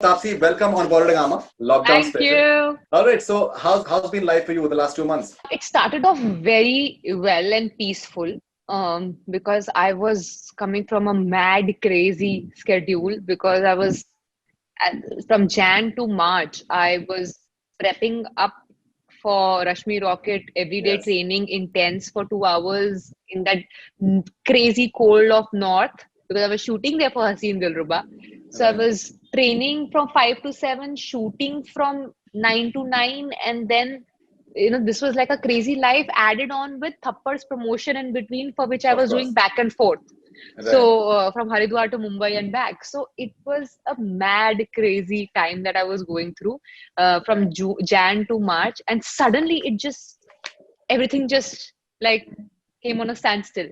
Tapsi, welcome on Borodagama, lockdown Thank special. you. All right, so how's been life for you the last 2 months? It started off very well and peaceful because I was coming from a mad, crazy schedule because from Jan to March, I was prepping up for Rashmi Rocket everyday Yes, training intense for 2 hours in that crazy cold of North because I was shooting there for Haseen Dilruba. So I right. was training from 5 to 7, shooting from 9 to 9, and then this was like a crazy life added on with Thappad's promotion in between, for which I Of was doing course, back and forth. right. So from Haridwar to Mumbai and back. So it was a mad, crazy time that I was going through from Jan to March, and suddenly everything just like came on a standstill.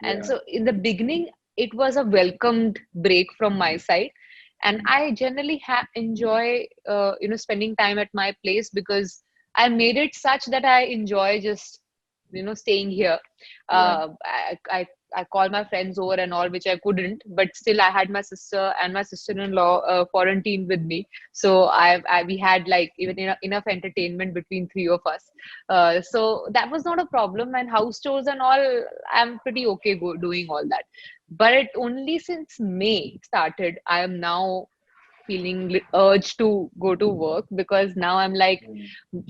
And Yeah, so in the beginning, it was a welcomed break from my side. And I generally enjoy, spending time at my place because I made it such that I enjoy just, staying here. right. I call my friends over and all, which I couldn't, but still I had my sister and my sister-in-law quarantined with me. So we had like even enough entertainment between three of us. So that was not a problem. And house chores and all, I'm pretty okay doing all that. But only since May started, I am now feeling urge to go to work because now I'm like, Hmm.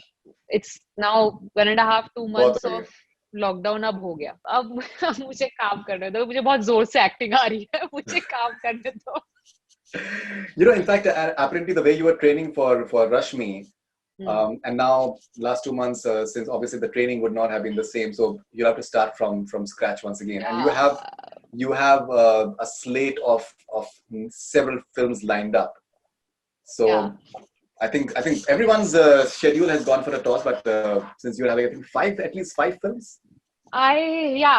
it's now 1.5 2 months बहुत हो of गया. Lockdown अब हो गया अब अब मुझे काम करने दो मुझे बहुत जोर से एक्टिंग आ रही है मुझे काम करने दो In fact, apparently the way you were training for Rashmi, Hmm. and now last 2 months, since obviously the training would not have been the same, so you have to start from scratch once again, and you have Yeah, you have a slate of several films lined up. yeah. So I think everyone's schedule has gone for a toss, but since you're having I think at least five films. I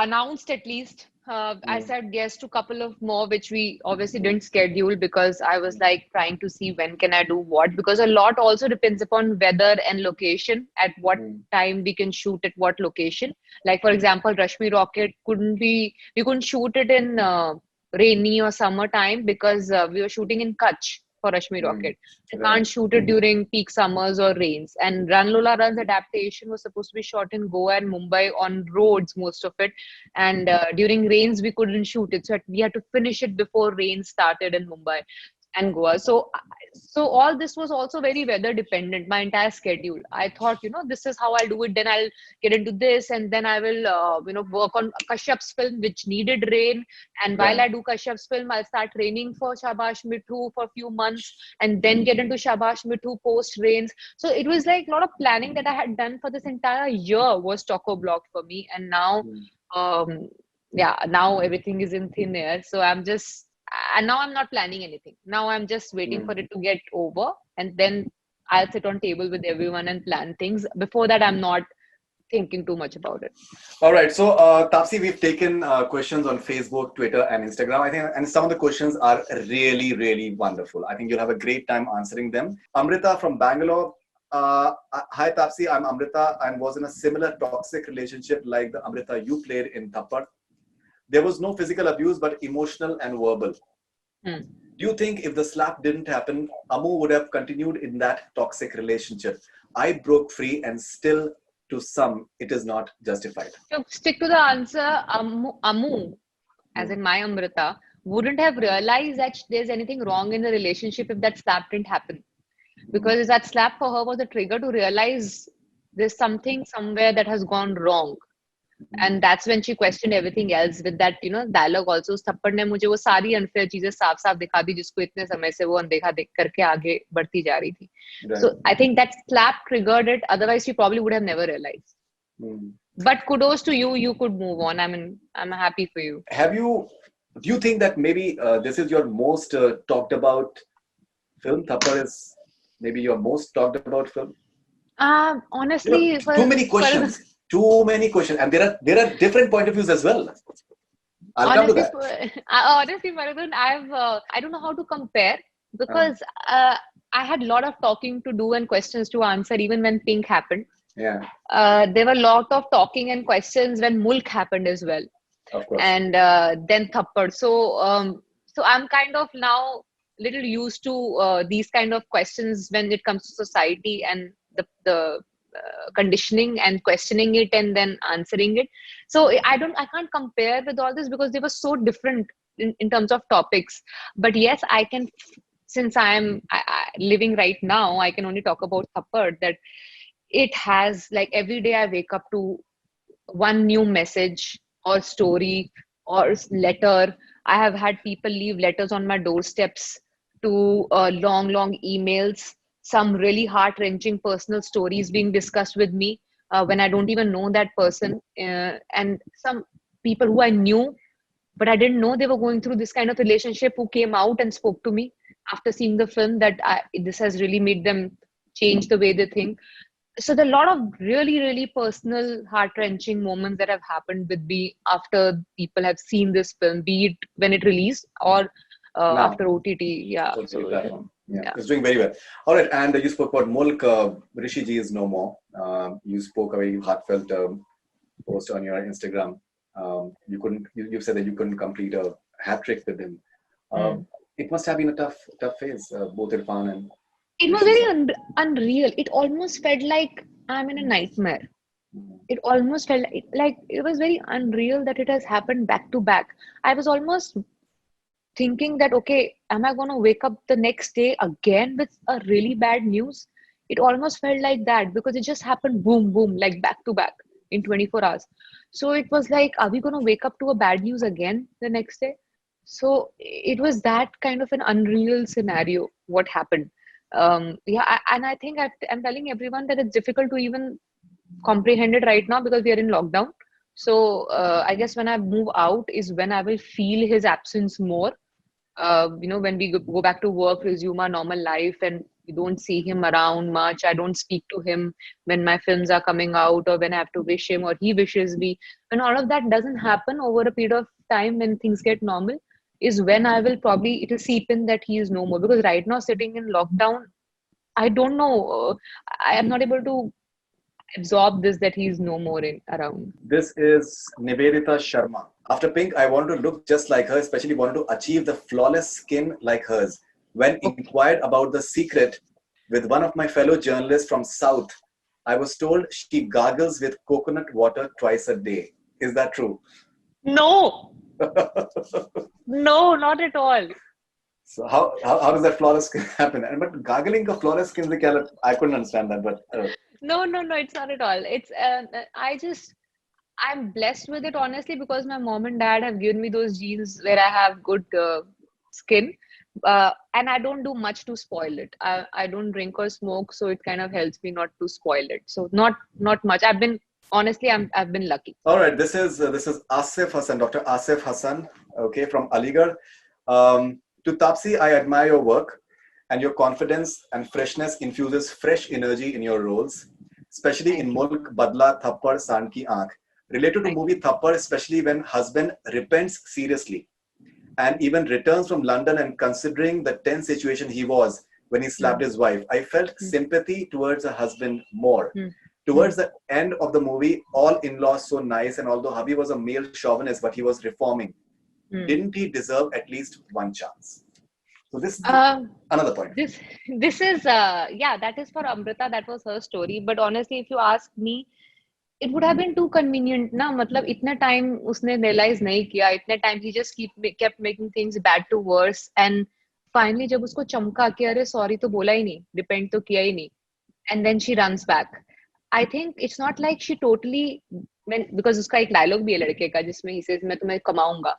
announced at least. I Mm, said yes to a couple of more, which we obviously didn't schedule because I was like trying to see when can I do what, because a lot also depends upon weather and location, at what mm, time we can shoot at what location. Like for example, Rashmi Rocket we couldn't shoot it in rainy or summer time because we were shooting in Kutch for Rashmi mm, Rocket. You right. can't shoot it during peak summers or rains. And Run Lola Run's adaptation was supposed to be shot in Goa and Mumbai on roads, most of it. And during rains, we couldn't shoot it. So we had to finish it before rain started in Mumbai and Goa. So all this was also very weather dependent, my entire schedule. I thought, this is how I'll do it. Then I'll get into this, and then I will, work on Kashyap's film, which needed rain. And while Right. I do Kashyap's film, I'll start training for Shabash Mithu for a few months and then get into Shabash Mithu post rains. So it was like a lot of planning that I had done for this entire year was choco blocked for me. And now, Mm, um, yeah, now everything is in thin air. So and now I'm not planning anything. Now I'm just waiting for mm. it to get over, and then I'll sit on table with everyone and plan things. Before that, I'm not thinking too much about it. All right. So, Tapsi, we've taken questions on Facebook, Twitter, and Instagram. I think, and some of the questions are really, really wonderful. I think you'll have a great time answering them. Amrita from Bangalore. Hi, Tapsi. I'm Amrita and was in a similar toxic relationship like the Amrita you played in Thappad. There was no physical abuse, but emotional and verbal. Hmm. Do you think if the slap didn't happen, Amu would have continued in that toxic relationship? I broke free, and still, to some, it is not justified. To stick to the answer, Amu, as Hmm. in my Amrita, wouldn't have realized that there's anything wrong in the relationship if that slap didn't happen. Hmm. Because that slap for her was a trigger to realize there's something somewhere that has gone wrong. Hmm. And that's when she questioned everything else with that, dialogue also. उस थप्पड़ ने मुझे वो सारी unfair चीजें साफ साफ दिखा दी जिसको इतने समय से वो अनदेखा देख करके आगे बढ़ती जा रही थी. Right. So I think that slap triggered it. Otherwise, she probably would have never realized. Hmm. But kudos to you. You could move on. I mean, I'm happy for you. Have you? Do you think that maybe this is your most talked about film? Thappad is maybe your most talked about film. Honestly, Too many for questions. Too many questions, and there are different point of views as well. I'll come to honestly, that. for honestly, Faradun, I don't know how to compare Uh, because I had a lot of talking to do and questions to answer even when Pink happened. yeah, There were a lot of talking and questions when Mulk happened as well, of course. and then Thappad. So I'm kind of now. little used to these kind of questions when it comes to society and the conditioning and questioning it and then answering it. So I can't compare with all this because they were so different in terms of topics. But yes, I can, since living right now, I can only talk about Thappad, that it has, like, every day I wake up to one new message or story or letter. I have had people leave letters on my doorsteps, to long emails, some really heart wrenching personal stories being discussed with me when I don't even know that person, and some people who I knew but I didn't know they were going through this kind of relationship, who came out and spoke to me after seeing the film, that this has really made them change the way they think. So there are a lot of really, really personal, heart-wrenching moments that have happened with me after people have seen this film, be it when it released or Now, after OTT. Yeah. OTT So platform. Yeah, yeah. it's doing very well. All right, and you spoke about Mulk. Rishi Ji is no more. You spoke a very heartfelt post on your Instagram. You couldn't. You said that you couldn't complete a hat trick with him. Mm. It must have been a tough phase, both Irfan and It was Rishi very sir. unreal. It almost felt like I'm in a nightmare. Mhm. It almost felt like it was very unreal that it has happened back to back. I was almost thinking that, okay, am I going to wake up the next day again with a really bad news? It almost felt like that because it just happened boom, boom, like back to back in 24 hours. So it was like, are we going to wake up to a bad news again the next day? So it was that kind of an unreal scenario, what happened. Yeah, and I think I'm telling everyone that it's difficult to even comprehend it right now because we are in lockdown. So I guess when I move out is when I will feel his absence more. When we go back to work, resume our normal life, and we don't see him around much. I don't speak to him when my films are coming out or when I have to wish him or he wishes me. When all of that doesn't happen over a period of time, when things get normal, is when I will probably, it will seep in that he is no more. Because right now, sitting in lockdown, I don't know. I am not able to absorb this, that he is no more around. This is Nivedita Sharma. After Pink, I wanted to look just like her, especially wanted to achieve the flawless skin like hers. When Okay. inquired about the secret with one of my fellow journalists from South, I was told she gargles with coconut water twice a day. Is that true? No, no, not at all. So how does that flawless skin happen? And but gargling का flawless skin से क्या I couldn't understand that, but No, it's not at all. I'm blessed with it, honestly, because my mom and dad have given me those genes where I have good skin. And I don't do much to spoil it. I don't drink or smoke, so it kind of helps me not to spoil it. So not much. I've been lucky. all right. This is Asif Hassan, Dr. Asif Hassan, okay, from Aligarh. To Tapsi, I admire your work and your confidence and freshness infuses fresh energy in your roles, especially in Thank you. Mulk Badla Thappad Sand Ki Aankh. Related to Thank movie Thappad, especially when husband repents seriously and even returns from London and considering the tense situation he was when he you. slapped his wife, I felt Mm, sympathy towards the husband more. mm, mm, Towards the end of the movie, all in-laws so nice, and although hubby was a male chauvinist, but he was reforming, mm. didn't he deserve at least one chance? So this is Um, another point. this this is yeah, that is for Amrita. That was her story. But honestly, if you ask me, it would have been too convenient ना, मतलब इतने time उसने realize नहीं किया, इतने time he just kept making things bad to worse, and finally जब उसको चमका के अरे sorry तो बोला ही नहीं, repent तो किया ही नहीं, and then she runs back. I think it's not like she totally, when, because उसका एक dialogue भी है लड़के का जिसमें he says मैं तुम्हें कमाऊंगा.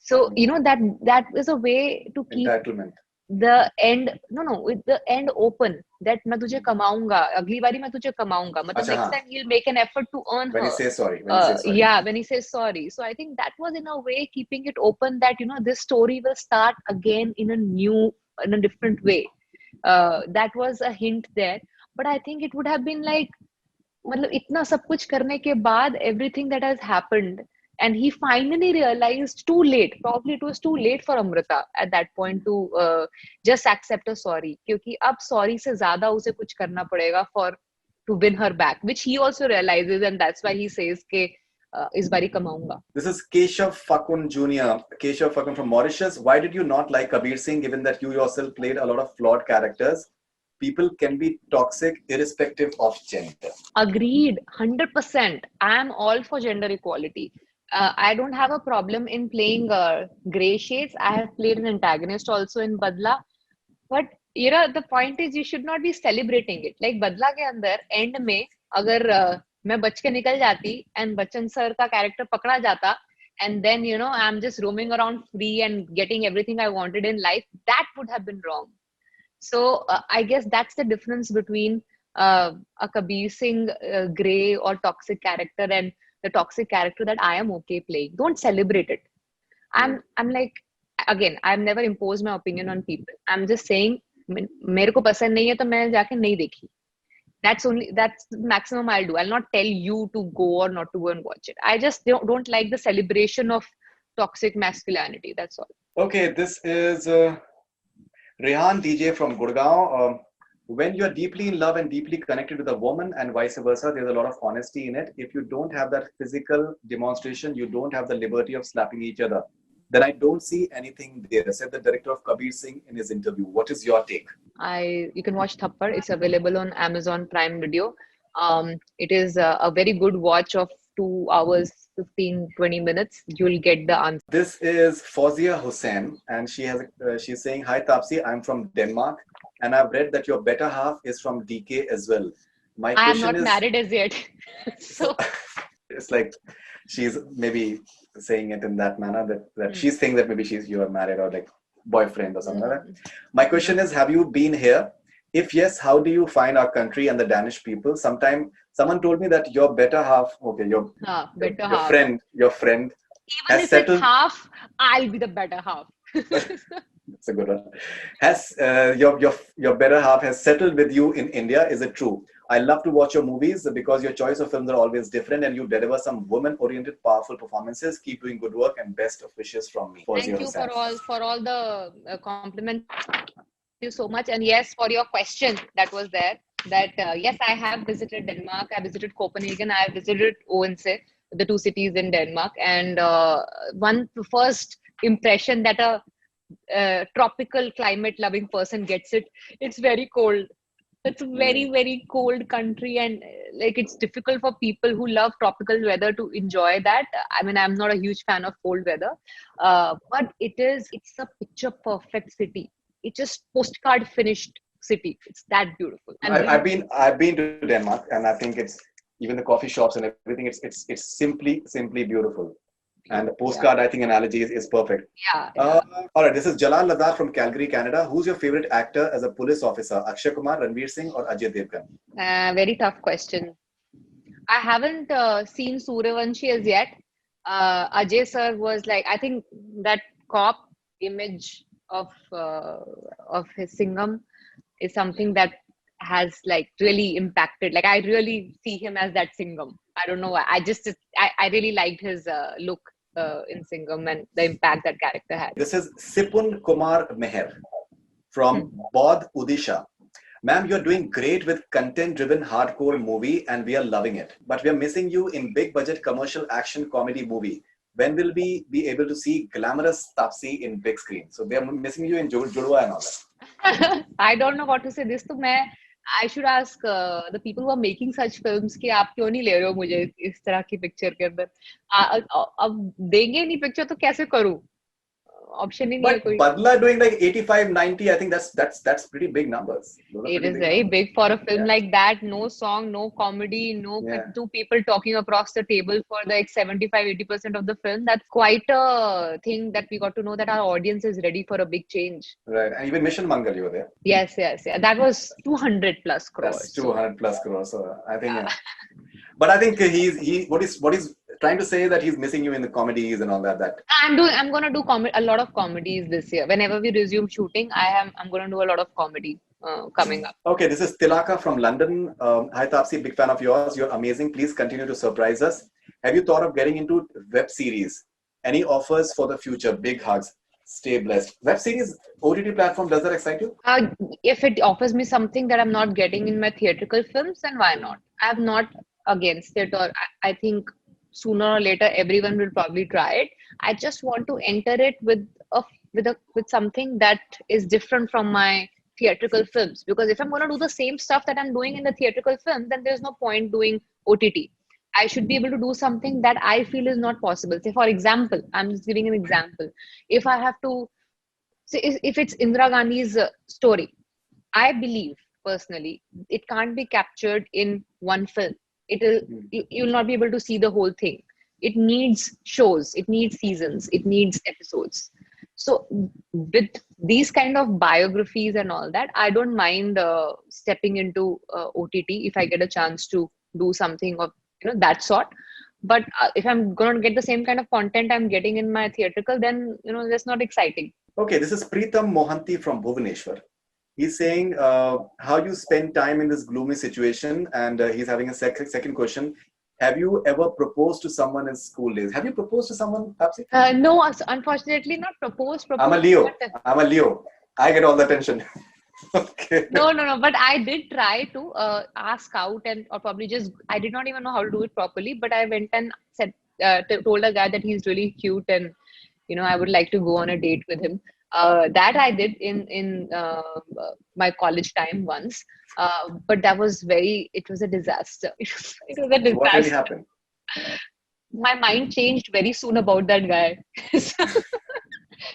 So that is a way to keep Entitlement. the end, no, with the end open, that मैं तुझे कमाऊंगा, अगली बारी मैं तुझे कमाऊंगा, मतलब अच्छा next हाँ. time he'll make an effort to earn When he her. says sorry. When he says sorry. Yeah, when he says sorry. So I think that was in a way keeping it open, that this story will start again in a different way. That was a hint there. But I think it would have been like, मतलब इतना सब कुछ करने के बाद, everything that has happened, and he finally realized too late, probably it was too late for Amrita at that point to just accept a sorry, क्योंकि अब sorry से ज्यादा उसे कुछ करना पड़ेगा for to win her back, which he also realizes, and that's why he says कि इस बारी कमाऊंगा. This is Keshav Fakun Jr. Keshav Fakun from Mauritius. Why did you not like Kabir Singh, given that you yourself played a lot of flawed characters? People can be toxic irrespective of gender. Agreed, 100%. I am all for gender equality. I don't have a problem in playing gray shades. I have played an antagonist also in Badla. But the point is you should not be celebrating it. Like Badla के अंदर end में अगर मैं बच के निकल जाती and Bachchan sir का character पकड़ा जाता and then I'm just roaming around free and getting everything I wanted in life, that would have been wrong. So I guess that's the difference between a Kabir Singh gray or toxic character and the toxic character that I am okay playing. Don't celebrate it. I'm like, again, I've never imposed my opinion on people. I'm just saying, मेरे को पसंद नहीं है तो मैं जाके नहीं देखी. That's the maximum I'll do. I'll not tell you to go or not to go and watch it. I just don't like the celebration of toxic masculinity. That's all. Okay, this is Rehan DJ from Gurgaon. When you're deeply in love and deeply connected with a woman and vice versa, there's a lot of honesty in it. If you don't have that physical demonstration, you don't have the liberty of slapping each other, then I don't see anything there, said the director of Kabir Singh in his interview. What is your take? You can watch Thappad. It's available on Amazon Prime Video. It is a very good watch of 2 hours, 15-20 minutes. You'll get the answer. This is Fauzia Hussain, and she's saying, "Hi Tapsi, I'm from Denmark, and I've read that your better half is from DK as well. My I am question not married as yet." So it's like she's maybe saying it in that manner that she's saying that maybe you are married or like boyfriend or something like that. My question is, have you been here? If yes, how do you find our country and the Danish people? Someone told me that your better half, okay, your friend even has if settled. It's half, I'll be the better half. It's a good one. Has your better half has settled with you in India? Is it true? I love to watch your movies because your choice of films are always different and you deliver some woman-oriented, powerful performances. Keep doing good work and best of wishes from me. Thank you for all the compliments. Thank you so much. And yes, for your question that was there, that yes, I have visited Denmark. I visited Copenhagen. I have visited Odense, the 2 cities in Denmark. And one first impression that a tropical climate loving person gets it's very cold. It's a very, very cold country, and like it's difficult for people who love tropical weather to enjoy that. I mean, I'm not a huge fan of cold weather, but it's a picture perfect city. It's just postcard finished city. It's that beautiful. I've been to Denmark, and I think it's even the coffee shops and everything. It's simply beautiful. And the postcard, I think, analogy is perfect. Yeah. All right, this is Jalal Ladar from Calgary, Canada. Who's your favorite actor as a police officer? Akshay Kumar, Ranveer Singh, or Ajay Devgan? Very tough question. I haven't seen Suryavanshi as yet. Ajay sir was like, I think that cop image of his Singham is something that has like really impacted. Like I really see him as that Singham. I don't know why. I really liked his look in Singham and the impact that character had. This is Sipun Kumar Meher from Bodh, Odisha. Ma'am, you're doing great with content-driven hardcore movie and we are loving it. But we are missing you in big-budget commercial action comedy movie. When will we be able to see glamorous Tapsi in big screen? So they are missing you in Judwa and all that. I don't know what to say. I should ask the people who are making such films कि आप क्यों नहीं ले रहे हो मुझे इस तरह की पिक्चर के अंदर अब देंगे नहीं पिक्चर तो कैसे करूं option ही नहीं है कोई. Badla doing like 85, 90, I think that's pretty big numbers. It is very big for a film like that. No song, no comedy, two people talking across the table for like 75-80% of the film. That's quite a thing that we got to know that our audience is ready for a big change. Right, and even Mission Mangal, you were there. Yes. That was 200 plus crores. That's 200 plus crores. So I think, but I think what he's trying to say that he's missing you in the comedies and all that. I'm going to do a lot of comedies this year. Whenever we resume shooting, I'm going to do a lot of comedy coming up. Okay, this is Tilaka from London. Hi Tapsi, big fan of yours. You're amazing. Please continue to surprise us. Have you thought of getting into web series? Any offers for the future? Big hugs. Stay blessed. Web series, OTT platform, does that excite you? If it offers me something that I'm not getting in my theatrical films, then why not? I'm not against it, or I think sooner or later everyone will probably try it. I just want to enter it with something that is different from my theatrical films, because if I'm going to do the same stuff that I'm doing in the theatrical film, then there's no point doing OTT. I should be able to do something that I feel is not possible. Say, for example, I'm just giving an example. If I have to say, if it's Indira Gandhi's story, I believe personally it can't be captured in one film. It'll you'll not be able to see the whole thing. It needs shows, it needs seasons, it needs episodes. So with these kind of biographies and all that, I don't mind stepping into OTT if I get a chance to do something of that sort. But if I'm going to get the same kind of content I'm getting in my theatrical, then that's not exciting. Okay, this is Preetham Mohanty from Bhubaneswar. He's saying how you spend time in this gloomy situation, and he's having a second question. Have you ever proposed to someone in school days? Have you proposed to someone, Tapsi? No, unfortunately, not proposed. I'm a Leo. I'm a Leo. I get all the attention. Okay. No. But I did try to ask out, or probably just I did not even know how to do it properly. But I went and said, told a guy that he's really cute, and I would like to go on a date with him. That I did in my college time once, but that was it was a disaster. It was a disaster. What really happened? My mind changed very soon about that guy.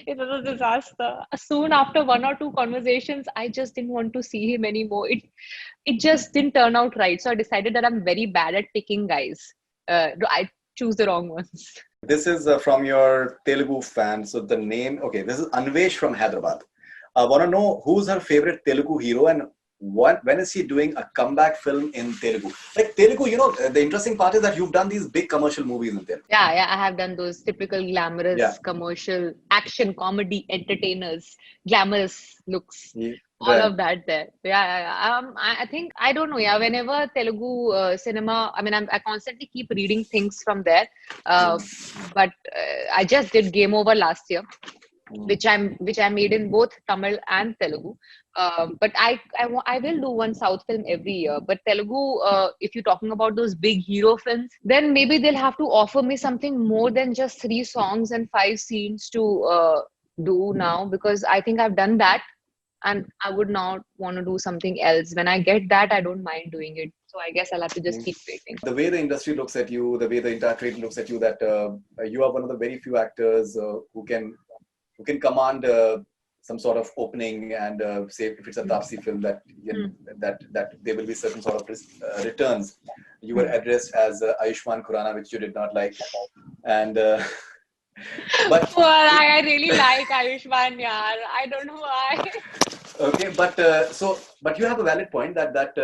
It was a disaster. Soon after one or two conversations, I just didn't want to see him anymore. It just didn't turn out right. So I decided that I'm very bad at picking guys. I choose the wrong ones. This is from your Telugu fan. So the name, okay, this is Anvesh from Hyderabad. I want to know who's her favorite Telugu hero and when is she doing a comeback film in Telugu? Like Telugu, the interesting part is that you've done these big commercial movies in Telugu. Yeah, I have done those typical glamorous commercial action comedy entertainers, glamorous looks. Yeah. All of that there. I think, I don't know. Yeah, whenever Telugu cinema, I constantly keep reading things from there. But I just did Game Over last year, which I made in both Tamil and Telugu. But I will do one South film every year. But Telugu, if you're talking about those big hero films, then maybe they'll have to offer me something more than just 3 songs and 5 scenes to do now, because I think I've done that. And I would not want to do something else. When I get that, I don't mind doing it. So I guess I'll have to just keep waiting. The way the industry looks at you, the way the entire trade looks at you, that you are one of the very few actors who can command some sort of opening, and say if it's a Tapsi film that there will be certain sort of returns. You were addressed as Ayushmann Khurrana, which you did not like, and. But well, I really like Ayushmann, yaar. I don't know why. Okay, but you have a valid point that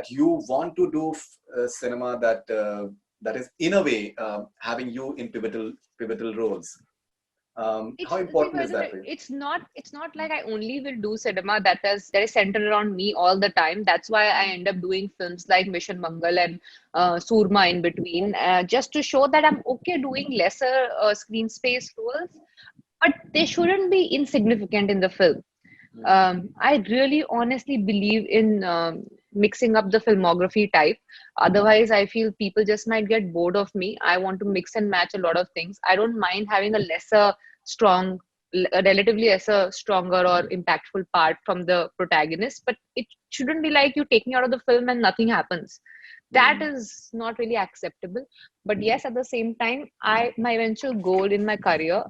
you want to do cinema that is in a way having you in pivotal roles. How important is that for you? It's not like I only will do cinema that is centered around me all the time. That's why I end up doing films like Mission Mangal and Surma in between, just to show that I'm okay doing lesser screen space roles, but they shouldn't be insignificant in the film. I really honestly believe in mixing up the filmography type. Otherwise, I feel people just might get bored of me. I want to mix and match a lot of things. I don't mind having a relatively lesser, stronger or impactful part from the protagonist, but it shouldn't be like you take me out of the film and nothing happens. That is not really acceptable. But yes, at the same time, my eventual goal in my career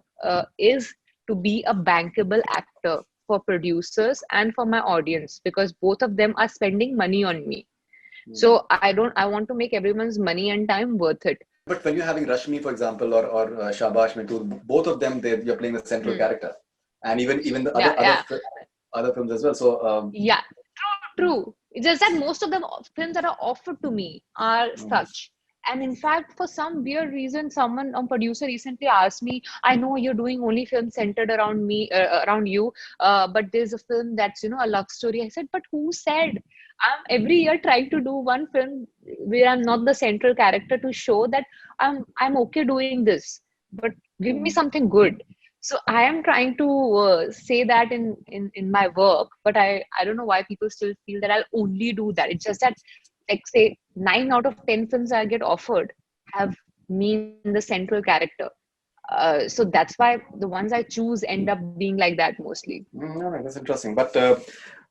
is to be a bankable actor for producers and for my audience, because both of them are spending money on me. So I want to make everyone's money and time worth it. But when you're having Rashmi, for examtle, or Shabash Mithun, both of them, you're playing the central character, and even the other films as well. So true. It's just that most of the films that are offered to me are such. And in fact, for some weird reason, a producer recently asked me, I know you're doing only films centered around me, around you, but there's a film that's, a love story. I said, but who said? I'm every year trying to do one film where I'm not the central character, to show that I'm okay doing this, but give me something good. So I am trying to say that in my work, but I don't know why people still feel that I'll only do that. It's just that, like, say 9 out of 10 films I get offered, have me in the central character. So that's why the ones I choose end up being like that mostly. All right, that's interesting. But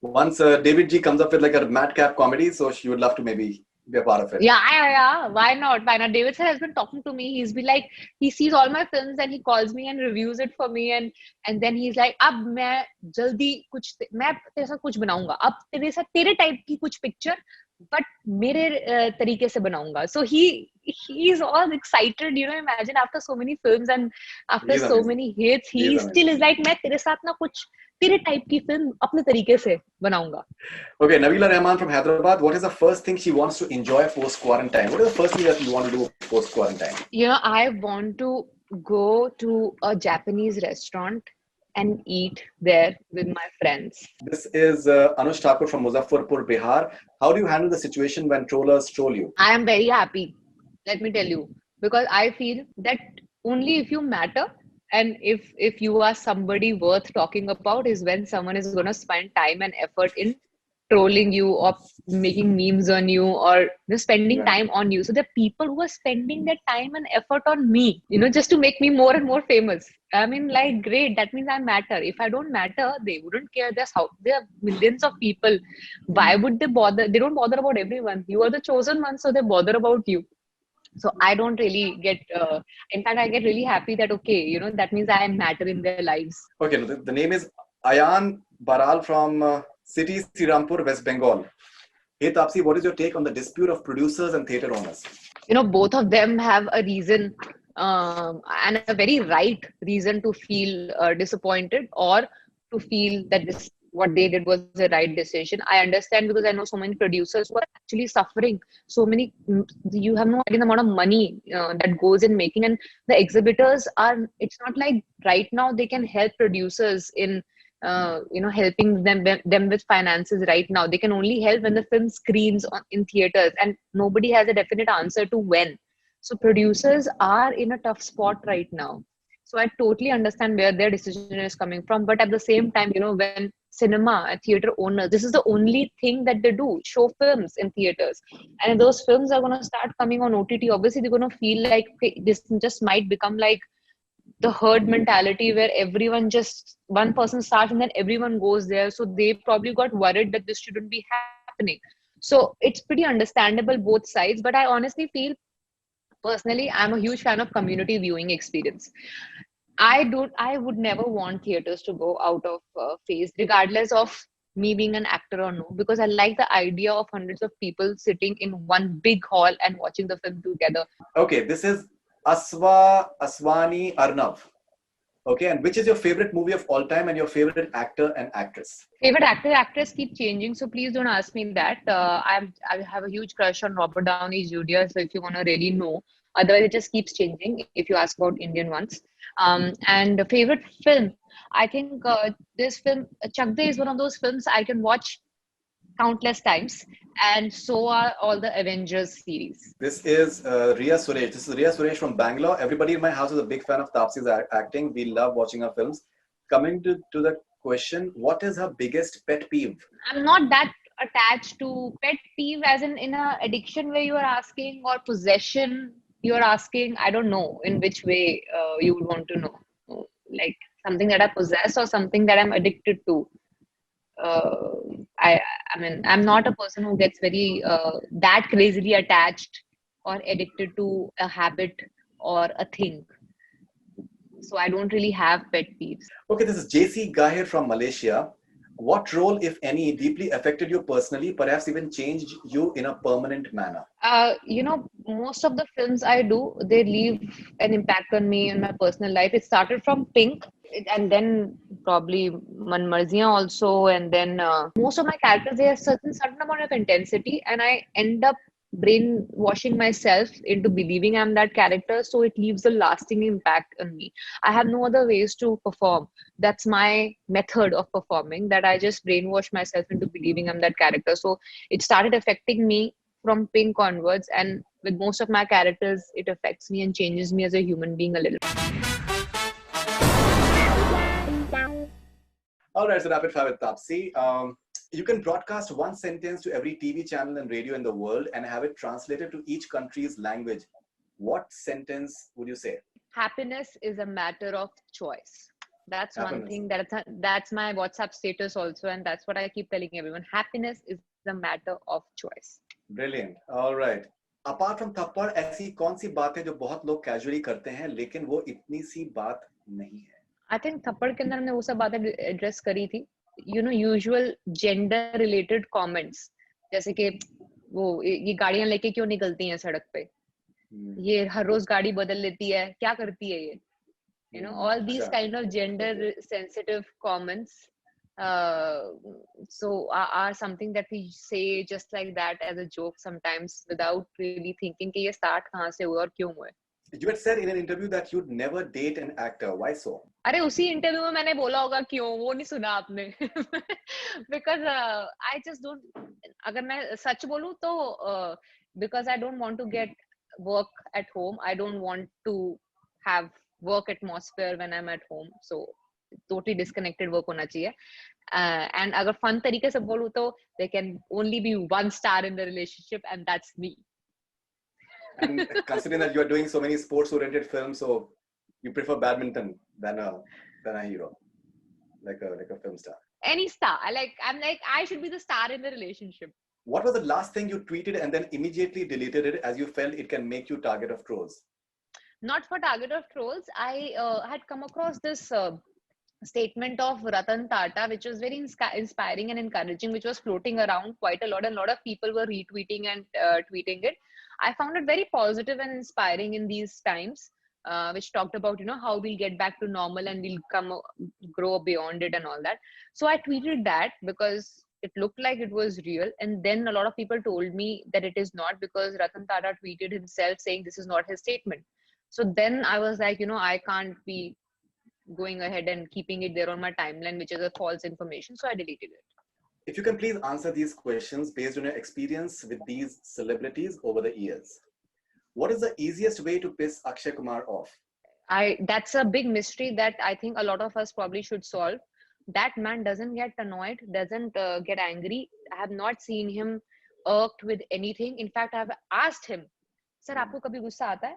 once David G comes up with like a madcap comedy, so she would love to maybe be a part of it. Yeah. Why not? Why not? David sir has been talking to me. He's been like, he sees all my films and he calls me and reviews it for me. And then he's like, अब मैं जल्दी कुछ मैं तेरे साथ कुछ बनाऊंगा. अब तेरे साथ तेरे type की कुछ picture, but मेरे तरीके से बनाऊंगा. So he's all excited. Imagine after so many films and after He's so amazing. many hits, he He's still is amazing. like, मैं तेरे साथ ना कुछ तेरे type की film अपने तरीके से बनाऊंगा. Okay, Nabila Rahman from Hyderabad. What is the first thing she wants to enjoy post quarantine? What is the first thing that you want to do post quarantine? I want to go to a Japanese restaurant and eat there with my friends. This is Anush Thakur from Muzaffarpur, Bihar. How do you handle the situation when trollers troll you? I am very happy, let me tell you, because I feel that only if you matter and if you are somebody worth talking about is when someone is going to spend time and effort in trolling you or making memes on you or just spending Yeah. time on you. So the people who are spending their time and effort on me, just to make me more and more famous. I mean, like, great. That means I matter. If I don't matter, they wouldn't care. There are millions of people. Why would they bother? They don't bother about everyone. You are the chosen one, so they bother about you. So I don't really get. In fact, I get really happy that okay, that means I matter in their lives. Okay, the name is Ayan Baral from City Srirampur, West Bengal. Hey Tapsi, what is your take on the dispute of producers and theatre owners? Both of them have a reason and a very right reason to feel disappointed or to feel that this what they did was the right decision. I understand because I know so many producers who are actually suffering. You have no idea the amount of money that goes in making, and the exhibitors are. It's not like right now they can help producers in helping them with finances right now. They can only help when the film screens in theaters, and nobody has a definite answer to when. So producers are in a tough spot right now. So I totally understand where their decision is coming from, but at the same time, when cinema and theater owners, this is the only thing that they do: show films in theaters. And if those films are going to start coming on OTT, obviously they're going to feel like, okay, this just might become like the herd mentality where everyone just one person starts and then everyone goes there. So they probably got worried that this shouldn't be happening. So it's pretty understandable both sides, but I honestly feel personally I'm a huge fan of community viewing experience. I would never want theaters to go out of phase regardless of me being an actor or no, because I like the idea of hundreds of people sitting in one big hall and watching the film together. Okay, this is Aswani Arnav. Okay, and which is your favorite movie of all time and your favorite actor and actress? Favorite actor, actress keep changing, so please don't ask me that. I have a huge crush on Robert Downey Jr. So if you want to really know, otherwise it just keeps changing. If you ask about Indian ones, and the favorite film, I think this film Chak De is one of those films I can watch countless times, and so are all the Avengers series. This is Riya Suresh. This is Riya Suresh from Bangalore. Everybody in my house is a big fan of Tapsi's acting. We love watching her films. Coming to the question, what is her biggest pet peeve? I'm not that attached to pet peeve as in a addiction where you are asking, or possession you are asking. I don't know in which way you would want to know. Like something that I possess or something that I'm addicted to. Uh, I I mean I'm not a person who gets very that crazily attached or addicted to a habit or a thing. So I don't really have pet peeves. Okay, this is JC Gahir from Malaysia. What role, if any, deeply affected you personally, perhaps even changed you in a permanent manner? Most of the films I do, they leave an impact on me in my personal life. It started from Pink, and then probably Manmarziyan also, and then most of my characters, they have certain amount of intensity, and I end up brainwashing myself into believing I'm that character, so it leaves a lasting impact on me. I have no other ways to perform. That's my method of performing, that I just brainwash myself into believing I'm that character. So it started affecting me from Pink onwards, and with most of my characters it affects me and changes me as a human being a little. All right, so rapid fire with Tapsi. You can broadcast one sentence to every TV channel and radio in the world and have it translated to each country's language. what sentence would you say? Happiness is a matter of choice. That's one Happiness. thing that's my WhatsApp status also, and that's what I keep telling everyone. Happiness is a matter of choice. Brilliant. All right. Apart from थप्पड़, ऐसी कौन सी बात है जो बहुत लोग casually करते हैं लेकिन वो इतनी सी बात नहीं है? I think थप्पड़ के अंदर हमने वो सब बातें एड्रेस करी थी. Usual gender related comments, जैसे कि वो ये गाड़ियां लेके क्यों निकलती हैं सड़क पे, ये हर रोज गाड़ी बदल लेती है, क्या करती है ये, all these kind of gender sensitive comments so are something that we say just like that as a joke sometimes without really thinking कि ये start कहाँ से हुआ और क्यों हुआ. You had said in an interview that you'd never date an actor. Why so? अरे उसी इंटरव्यू में मैंने बोला होगा क्यों, वो नहीं सुना आपने. Because I just don't, अगर मैं सच बोलूं तो because I don't want to get work at home. I don't want to have work atmosphere when I'm at home. So totally disconnected work होना चाहिए. And अगर fun तरीके से बोलूं तो there can only be one star in the relationship and that's me. And considering that you are doing so many sports-oriented films, so you prefer badminton than a hero, like a film star. Any star. I'm like I should be the star in the relationship. What was the last thing you tweeted and then immediately deleted it as you felt it can make you target of trolls? Not for target of trolls. I had come across this statement of Ratan Tata, which was very inspiring and encouraging, which was floating around quite a lot. And a lot of people were retweeting and tweeting it. I found it very positive and inspiring in these times, which talked about, how we'll get back to normal and we'll grow beyond it and all that. So I tweeted that because it looked like it was real. And then a lot of people told me that it is not, because Ratan Tata tweeted himself saying this is not his statement. So then I was like, I can't be going ahead and keeping it there on my timeline, which is a false information. So I deleted it. If you can please answer these questions based on your experience with these celebrities over the years. What is the easiest way to piss Akshay Kumar off? That's a big mystery that I think a lot of us probably should solve. That man doesn't get annoyed, doesn't get angry. I have not seen him irked with anything. In fact, I have asked him, sir, aapko kabhi gussa aata hai?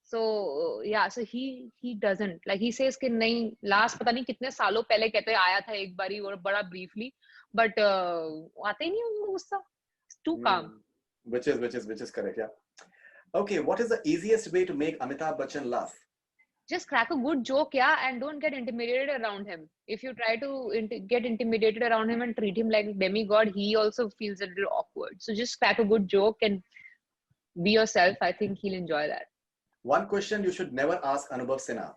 So yeah, so he doesn't, like he says कि नहीं, last पता नहीं कितने सालों पहले कहते आया था एक बारी और बड़ा briefly, but आते ही नहीं उनको गुस्सा. It's too calm. Which is correct, yeah. Okay, what is the easiest way to make Amitabh Bachchan laugh? Just crack a good joke, yeah, and don't get intimidated around him. If you try to get intimidated around him and treat him like a demigod, he also feels a little awkward. So just crack a good joke and be yourself. I think he'll enjoy that. One question you should never ask Anubhav Sinha.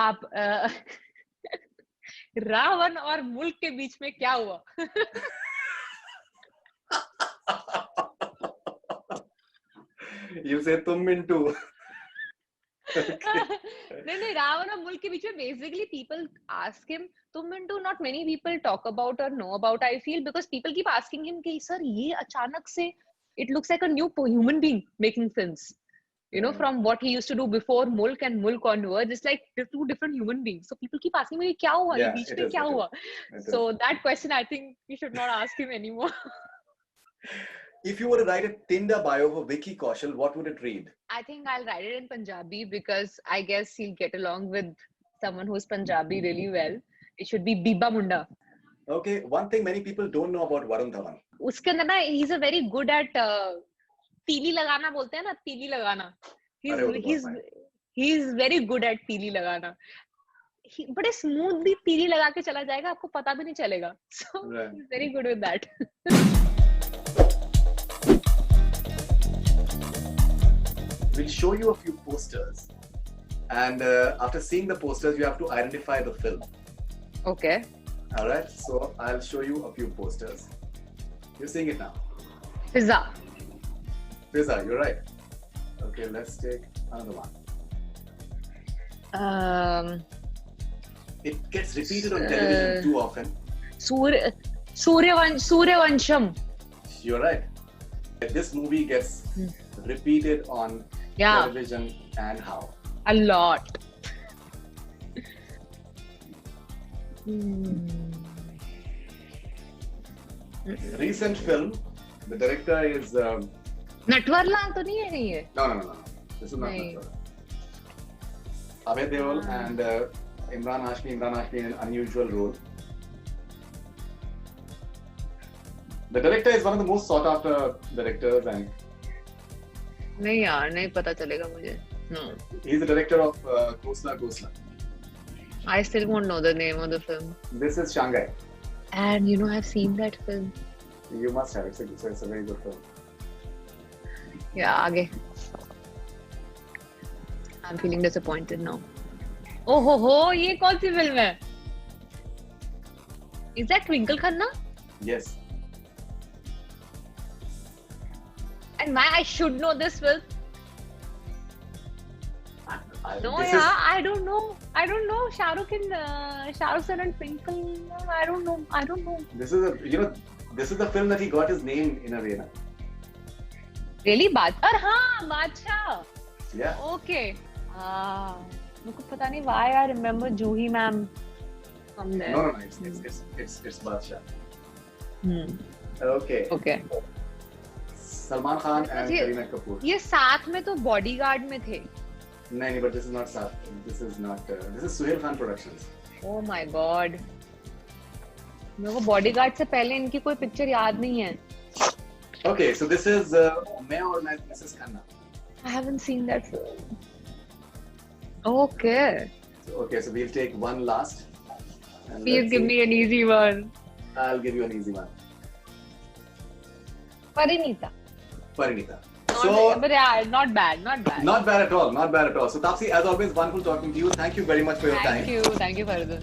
आप रावण और मुल्क के बीच में क्या हुआ? You say तुम मिंटू. नहीं, रावण और मुल्क के बीच में basically people ask him तुम Mintu. Not many people talk about or know about, I feel, because people keep asking him कि सर ये अचानक से it looks like a new human being making films. From what he used to do before Mulk and Mulk onwards, it's like two different human beings. So people keep asking me, क्या हुआ? बीच में क्या हुआ? So that question, I think you should not ask him anymore. If you were to write a Tinder bio for Vicky Kaushal, what would it read? I think I'll write it in Punjabi because I guess he'll get along with someone who's Punjabi really well. It should be Biba Munda. Okay, one thing many people don't know about Varun Dhawan. उसके अंदर ना, he's a very good at तीली लगाना बोलते हैं ना, तीली लगाना. He's very good at तीली लगाना. बड़े smoothly तीली लगा के चला जाएगा, आपको पता भी नहीं चलेगा. So he's very good with that. We'll show you a few posters, and after seeing the posters, you have to identify the film. Okay. All right. So I'll show you a few posters. You're seeing it now. Pizza. Pizza, you're right. Okay, let's take another one. It gets repeated on television too often. Suryavansham. You're right. This movie gets repeated on television, and how? A lot. Recent film. The director is Natwarlal तो नहीं है ये? No. This is not नहीं. Natwar. Abhay Deol and Imran Hashmi in an unusual role. The director is one of the most sought after directors, and नहीं यार, नहीं पता चलेगा मुझे. No. he's the director of Khosla. I still won't know the name of the film. This is Shanghai. And you know, I've seen that film. You must have. It's a very good film. Yeah, आगे. I'm feeling disappointed now. Oh ho, ये कौन सी film है? Is that Twinkle Khanna? Yes. And I should know this film. No, This yeah, is- I don't know. Shah Rukh and Twinkle. I don't know. This is the film that he got his name in a way. Na? Really, Badshah. Yeah. Okay. मुझको पता नहीं why I remember Juhi ma'am from there. No. It's Badshah. Okay. Okay. Salman Khan and ये- Kareena Kapoor. ये साथ में तो bodyguard में थे. No, but this is not Saf. This is Suhail Khan Productions. Oh my God. मेरे को bodyguard से पहले इनकी कोई पिक्चर याद नहीं है. Okay, so this is Main aur Mrs. Khanna. I haven't seen that film. Okay. Okay, so we'll take one last. And Please let's give see. me an easy one. I'll give you an easy one. Parinita. Parinita. But yeah, not bad. Not bad at all. So Tapsi, as always, wonderful talking to you. Thank you very much for your time. Thank you, Faridun.